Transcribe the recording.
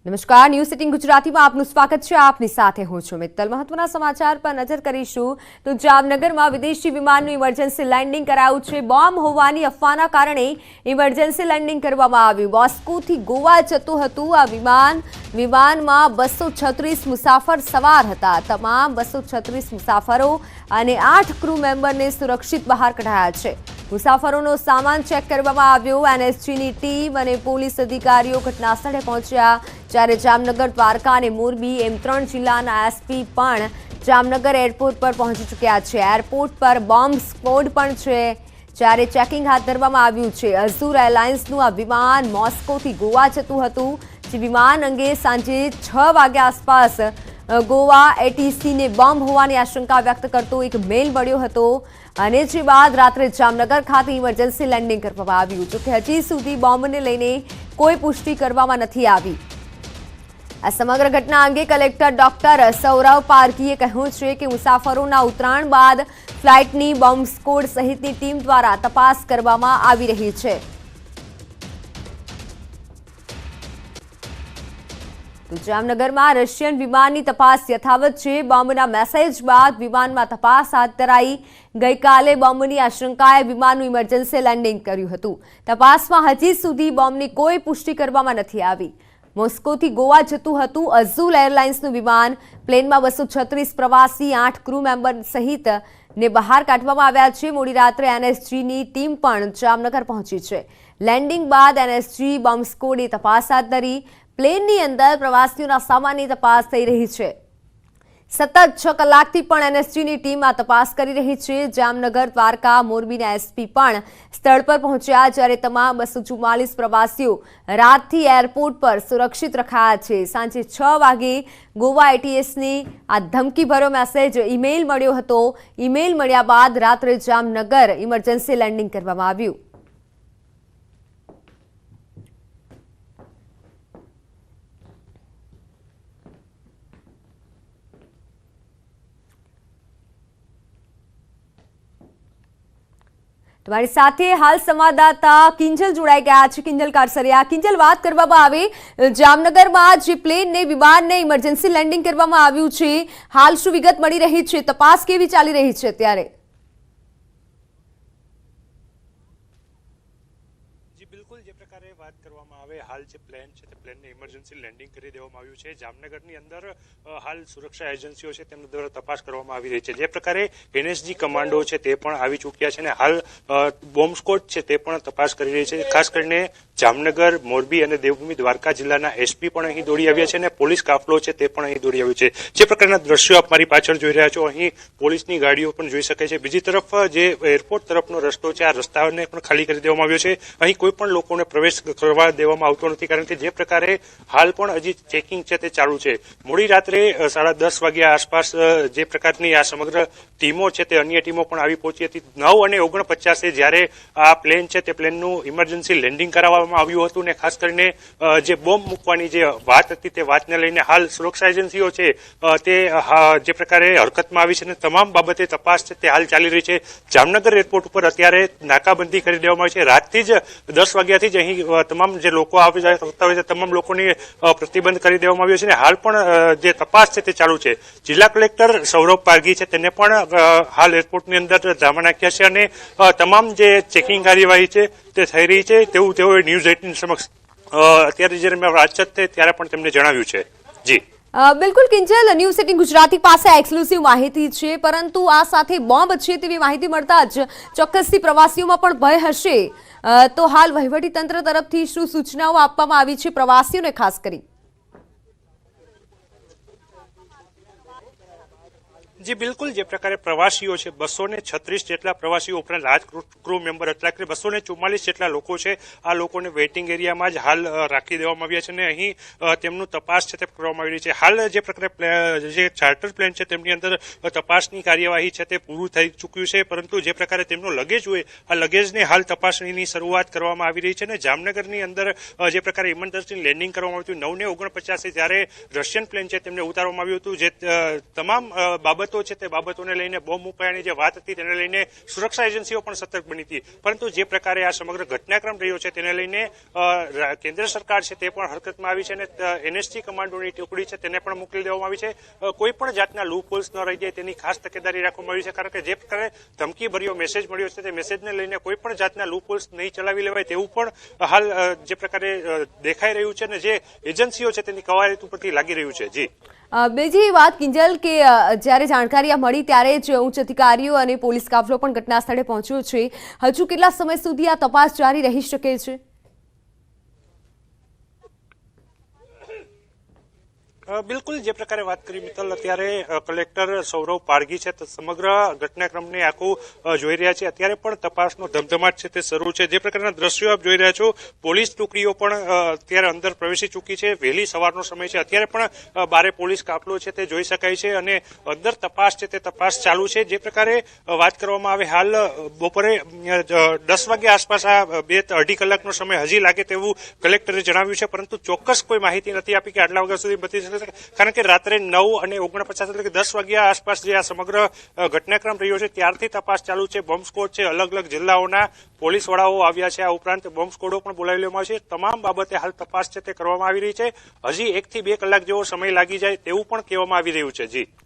નમસ્કાર, ન્યૂઝ સિટીન ગુજરાતીમાં આપનું સ્વાગત છે। આપની સાથે હું છું મિત્તલ। મહત્વના સમાચાર પર નજર કરીશું તો જામનગરમાં વિદેશી વિમાનનું ઇમરજન્સી લેન્ડિંગ કરાયું છે। બોમ્બ હોવાની અફવાના કારણે ઇમરજન્સી લેન્ડિંગ કરવામાં આવ્યું। મોસ્કોથી ગોવા જતું હતું આ વિમાનમાં 236 મુસાફર સવાર હતા। તમામ 236 મુસાફરો અને 8 ક્રૂ મેમ્બરને સુરક્ષિત બહાર કઢાયા છે। મુસાફરોનો સામાન ચેક કરવામાં આવ્યો। એનએસજીની ટીમ અને પોલીસ અધિકારીઓ ઘટના સ્થળે પહોંચ્યા, જ્યારે જામનગર, દ્વારકા અને મોરબી એમ 3 જિલ્લાના એસપી પણ જામનગર એરપોર્ટ પર પહોંચી ચૂક્યા છે। એરપોર્ટ પર બોમ્બ સ્ક્વોડ પણ છે, જ્યારે ચેકિંગ હાથ ધરવામાં આવ્યું છે। અઝુર એરલાઇન્સનું આ વિમાન મોસ્કોથી ગોવા જતું હતું। જે વિમાન અંગે સાંજે 6 વાગ્યા આસપાસ ગોવા એટીસીને બોમ્બ હોવાની આશંકા વ્યક્ત કરતો એક મેલ મળ્યો હતો અને જે બાદ રાત્રે જામનગર ખાતે ઇમરજન્સી લેન્ડિંગ કરવામાં આવ્યું। જોકે હજી સુધી બોમ્બને લઈને કોઈ પુષ્ટિ કરવામાં નથી આવી। આ સમગ્ર ઘટના અંગે કલેક્ટર ડોક્ટર સૌરવ પારઘીએ કહ્યું છે કે મુસાફરોના ઉતરાણ બાદ ફ્લાઇટની બોમ્બ સ્ક્વોડ સહિતની ટીમ દ્વારા તપાસ કરવામાં આવી રહી છે। તો જામનગરમાં રશિયન વિમાનની તપાસ યથાવત છે। બોમ્બના મેસેજ બાદ વિમાનમાં તપાસ હાથ ધરાઈ। ગઈકાલે બોમ્બની આશંકાએ વિમાનનું ઇમરજન્સી લેન્ડિંગ કર્યું હતું। તપાસમાં હજી સુધી બોમ્બની કોઈ પુષ્ટિ કરવામાં નથી આવી। મોસ્કોથી ગોવા જતું હતું અઝુર એરલાઇન્સનું વિમાન। પ્લેનમાં 236 પ્રવાસી, 8 ક્રૂ મેમ્બર સહિત ને બહાર કાઢવામાં આવ્યા છે। મોડી રાત્રે એનએસજીની ટીમ પણ જામનગર પહોંચી છે। લેન્ડિંગ બાદ એનએસજી બોમ્બ સ્ક્વોડે તપાસ હાથ ધરી। પ્લેનની અંદર પ્રવાસીઓના સામાનની તપાસ થઈ રહી છે। સતત 6 કલાકથી પણ એનએસજીની ટીમ આ તપાસ કરી રહી છે। જામનગર, દ્વારકા, મોરબીના એસપી પણ સ્થળ પર પહોંચ્યા, જ્યારે તમામ 244 પ્રવાસીઓ રાતથી એરપોર્ટ પર સુરક્ષિત રખાયા છે। સાંજે 6 વાગે ગોવા એટીએસની આ ધમકીભર્યો મેસેજ ઈમેલ મળ્યો હતો। ઈમેલ મળ્યા બાદ રાત્રે જામનગર ઇમરજન્સી લેન્ડિંગ કરવામાં આવ્યું। તમારી સાથે હાલ સંવાદદાતા કિંજલ જોડાઈ ગયા છે। કિંજલ કારસરિયા, કિંજલ, વાત કરવામાં આવે જામનગરમાં જે પ્લેનને, વિમાનને ઇમરજન્સી લેન્ડિંગ કરવામાં આવ્યું છે, હાલ શું વિગત મળી રહી છે? તપાસ કેવી ચાલી રહી છે અત્યારે? જી બિલકુલ, જે પ્રકારે વાત કરવામાં આવે, હાલ જે પ્લેન છે તે પ્લેનને ઇમરજન્સી લેન્ડિંગ કરી દેવામાં આવ્યું છે। જામનગરની અંદર હાલ સુરક્ષા એજન્સીઓ છે તેમના દ્વારા તપાસ કરવામાં આવી રહી છે। જે પ્રકારે એનએસજી કમાન્ડો છે તે પણ આવી ચૂક્યા છે અને હાલ બોમ્બ સ્ક્વોડ છે તે પણ તપાસ કરી રહી છે। ખાસ કરીને જામનગર, મોરબી અને દેવભૂમિ દ્વારકા જિલ્લાના એસપી પણ અહીં દોડી આવ્યા છે અને પોલીસ કાફલો છે તે પણ અહીં દોડી આવ્યો છે। જે પ્રકારના દ્રશ્યો આપ મારી પાછળ જોઈ રહ્યા છો, અહીં પોલીસની ગાડીઓ પણ જોઈ શકાય છે। બીજી તરફ જે એરપોર્ટ તરફનો રસ્તો છે, આ રસ્તાને પણ ખાલી કરી દેવામાં આવ્યો છે। અહીં કોઈ પણ લોકોને પ્રવેશ કરવા દેવામાં આવતો નથી, કારણ કે જે પ્રકારે હાલ પણ હજી ચેકિંગ છે તે ચાલુ છે। મોડી રાત્રે 10:30 વાગ્યા આસપાસ જે પ્રકારની આ સમગ્ર ટીમો છે તે અન્ય ટીમો પણ આવી પહોંચી હતી। 9:49 જ્યારે આ પ્લેન છે તે પ્લેનનું ઇમરજન્સી લેન્ડિંગ કરાવવામાં આવ્યું હતું ને ખાસ કરીને જે બોમ્બ મૂકવાની જે વાત હતી તે વાતને લઈને હાલ સુરક્ષા એજન્સીઓ છે તે જે પ્રકારે હરકતમાં આવી છે અને તમામ બાબતે તપાસ છે તે હાલ ચાલી રહી છે। જામનગર એરપોર્ટ ઉપર અત્યારે નાકાબંધી કરી દેવામાં આવી છે। રાતથી જ 10 વાગ્યાથી જ અહીં તમામ જે લોકો આવી જતા હોય છે તમામ લોકોની પ્રતિબંધ કરી દેવામાં આવ્યો છે અને હાલ પણ જે તપાસ છે તે ચાલુ છે। જિલ્લા કલેક્ટર સૌરવ પારઘી છે તેને પણ હાલ એરપોર્ટની અંદર ધામા નાખ્યા છે અને તમામ જે ચેકિંગ કાર્યવાહી છે તે થઈ રહી છે તેવું તેઓએ ન્યૂઝ 18 સમક્ષ અત્યારે જ્યારે વાતચીત થઈ ત્યારે પણ તેમને જણાવ્યું છે। જી બિલકુલ કિંજલ, ન્યૂઝ 18 ગુજરાતી પાસે એક્સક્લુસિવ માહિતી છે, પરંતુ આ સાથે બોમ્બ છે તેવી માહિતી મળતા જ ચોક્કસથી પ્રવાસીઓમાં પણ ભય હશે। તો હાલ વહીવટીતંત્ર તરફથી શું સૂચનાઓ આપવામાં આવી છે પ્રવાસીઓને ખાસ કરી? જી બિલકુલ, જે પ્રકારે પ્રવાસીઓ છે 236 જેટલા પ્રવાસીઓ ઉપરાંત 8 ક્રૂ મેમ્બર એટલે કે 244 જેટલા લોકો છે, આ લોકોને વેઇટિંગ એરિયામાં જ હાલ રાખી દેવામાં આવ્યા છે અને અહીં તેમનું તપાસ છે તે કરવામાં આવી રહી છે। હાલ જે પ્રકારે જે ચાર્ટર પ્લેન છે તેમની અંદર તપાસની કાર્યવાહી છે તે પૂરું થઈ ચૂક્યું છે, પરંતુ જે પ્રકારે તેમનો લગેજ હોય આ લગેજને હાલ તપાસણીની શરૂઆત કરવામાં આવી રહી છે અને જામનગરની અંદર જે પ્રકારે ઇમરજન્સી લેન્ડિંગ કરવામાં આવ્યું હતું 9:49 જ્યારે રશિયન પ્લેન છે તેમને ઉતારવામાં આવ્યું હતું, જે તમામ બાબતો બાબતો છે તે બાબતોને લઈને બોમ્બ મુકાયાની જે વાત હતી તેને લઈને સુરક્ષા એજન્સીઓ પણ સતર્ક બની હતી, પરંતુ જે પ્રકારે આ સમગ્ર ઘટનાક્રમ રહ્યો છે તેને લઈને કેન્દ્ર સરકાર છે તે પણ હરકતમાં આવી છે અને એનએસજી કમાન્ડોની ટુકડી છે તેને પણ મોકલી દેવામાં આવી છે. કોઈ પણ જાતના લૂપહોલ્સ ન રહી જાય તેની ખાસ તકેદારી રાખવામાં આવી છે, કારણ કે જે પ્રકારે ધમકીભર્યો મેસેજ મળ્યો છે તે મેસેજને લઈને કોઈ પણ જાતના લૂપહોલ્સ નહીં ચલાવી લેવાય તેવું પણ હાલ જે પ્રકારે દેખાઈ રહ્યું છે અને જે એજન્સીઓ છે તેની કવાયત ઉપરથી લાગી રહ્યું છે. જી બીજી વાત કિંજલ કે જ્યારે જાણકારી આ મળી ત્યારે જ ઉચ્ચ અધિકારીઓ અને પોલીસ કાફલો પણ ઘટના સ્થળે પહોંચ્યો છે. હજુ કેટલા સમય સુધી આ તપાસ જારી રહી શકે છે? બિલકુલ, જે પ્રકારે વાત કરી મિત્તલ, અત્યારે કલેક્ટર સૌરવ પારગી છે સમગ્ર ઘટનાક્રમને આખું જોઈ રહ્યા છે. અત્યારે પણ તપાસનો ધમધમાટ છે તે શરૂ છે. જે પ્રકારના દ્રશ્યો આપ જોઈ રહ્યા છો, પોલીસ ટુકડીઓ પણ અત્યારે અંદર પ્રવેશી ચૂકી છે. વહેલી સવારનો સમય છે, અત્યારે પણ બારે પોલીસ કાફલો છે તે જોઈ શકાય છે અને અંદર તપાસ છે તે તપાસ ચાલુ છે. જે પ્રકારે વાત કરવામાં આવે, હાલ બપોરે 10 વાગ્યા આસપાસ આ 2-2.5 કલાકનો સમય હજી લાગે તેવું કલેક્ટરે જણાવ્યું છે, પરંતુ ચોક્કસ કોઈ માહિતી નથી આપી કે આટલા વાગ્યા સુધી બધી, કારણ કે રાત્રે 9:49 એટલે કે 10 વાગ્યા આસપાસ જે આ સમગ્ર ઘટનાક્રમ રહ્યો છે ત્યારથી તપાસ ચાલુ છે. બોમ્બ સ્કોડ છે, અલગ અલગ જિલ્લાઓના પોલીસ વડાઓ આવ્યા છે, આ ઉપરાંત બોમ્બ સ્કોડો પણ બોલાવી લેવામાં આવ્યા છે. તમામ બાબતે હાલ તપાસ છે તે કરવામાં આવી રહી છે. હજી 1 થી 2 કલાક જેવો સમય લાગી જાય તેવું પણ કહેવામાં આવી રહ્યું છે. જી